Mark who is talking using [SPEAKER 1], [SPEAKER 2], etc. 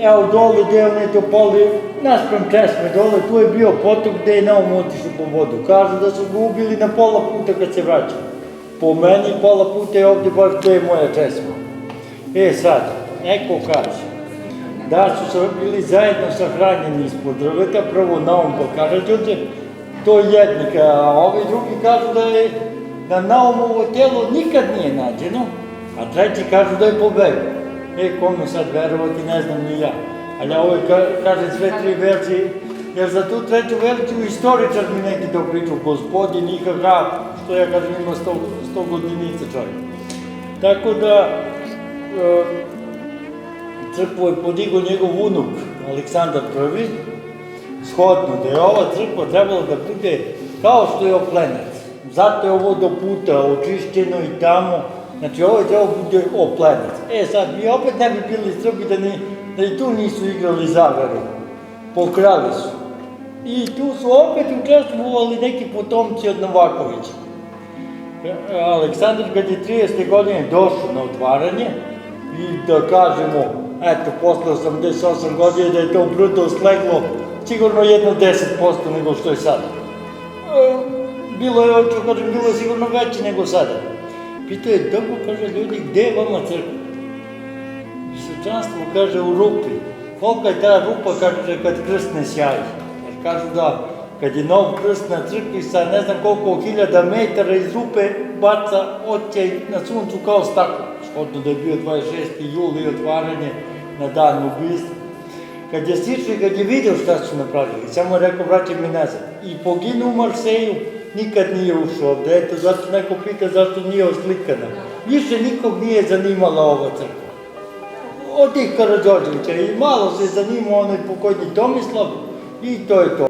[SPEAKER 1] evo dole gde oni to poli, naspram česme dole, tu je bio potok gde je Naum otišao po vodu. Kažu da su ga ubili na pola puta kad se vraća. Po meni pola puta je ovde baš gde je moja česma. Sad, neko kaže da su bili zajedno sahranjeni ispod drveta, prvo Naum pa Karađorđe, to jednik, a ovi drugi kažu da je na Naumovo telo nikad nije nađeno, a treći kažu da je pobegao. Kome sad verovati, ne znam ni ja. Ali ovo kaže sve tri verzije, jer za tu treću verziju istoričar mi neki to pričao, gospodin Iha Graf, što ja kažem ima 100 godinica čovjek. Tako da, crkvu je podigao njegov unuk, Aleksandar I, shodno da je ova crkva trebala da bude kao što je Oplenac. Zato je ovo do puta očišćeno i tamo, znači ovo je trebalo bude Oplenac. Sad, mi opet ne bi bili Srbi da i tu nisu igrali zagaru, pokrali su. I tu su opet učestvovali neki potomci od Novakovića. Aleksandar kad je 30. godine došao na otvaranje i da kažemo, eto, posle 88 godina da je to bruto sleglo sigurno jedno 10% nego što je sada. Bilo je, hoću kažem, bilo je sigurno veće nego sada. Pitao je, dobro, kaže, ljudi, gde je vama crkva? Svečanstvo, kaže, u rupi. Kolika je ta rupa, kaže, kad krst ne sjaji? Jer kažu da, kad je nov krst na crkvi sa ne znam koliko hiljada metara iz rupe, baca očaj na suncu kao staklo. Škodno da je bio 26. juli otvaranje na dan ubistva. Kad je sišao i kad je vidio šta su napravili, samo je rekao, vraćaj mi nazad. I poginuo u Marseju, nikad nije ušao ovde. Eto, zato neko pita zašto nije oslikana. Više nikog nije zanimala ova crkva. Od tih Karađorđevića. I malo se zanimao onaj pokojni Tomislav i to je to.